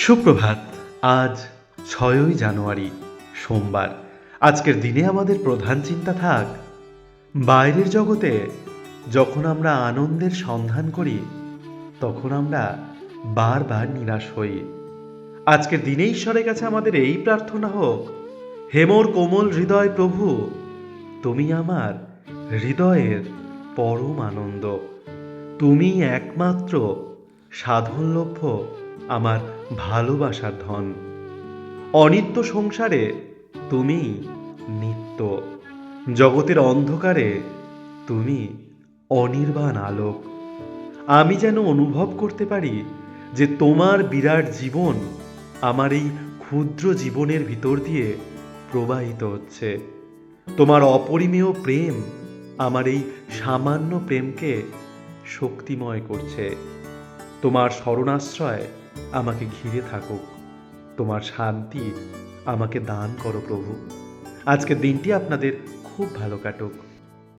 সুপ্রভাত। আজ ৬ই জানুয়ারি, সোমবার। আজকের দিনে আমাদের প্রধান চিন্তা থাক বাইরের জগতে যখন আমরা আনন্দের সন্ধান করি তখন আমরা বারবার নিরাশ হই। আজকের দিনে ঈশ্বরের কাছে আমাদের এই প্রার্থনা হোক, হে মোর কোমল হৃদয় প্রভু, তুমি আমার হৃদয়ের পরম আনন্দ, তুমি একমাত্র সাধনলভ্য আমার ভালোবাসার ধন। অনিত্য সংসারে তুমি নিত্য, জগতের অন্ধকারে তুমি অনির্বাণ আলোক। আমি যেন অনুভব করতে পারি যে তোমার বিরাট জীবন আমার এই ক্ষুদ্র জীবনের ভিতর দিয়ে প্রবাহিত হচ্ছে। তোমার অপরিমেয় প্রেম আমার এই সামান্য প্রেমকে শক্তিময় করছে। তোমার শরণাশ্রয় আমাকে ঘিরে থাকুক, তোমার শান্তি আমাকে দান করো প্রভু। আজকের দিনটি আপনাদের খুব ভালো কাটুক।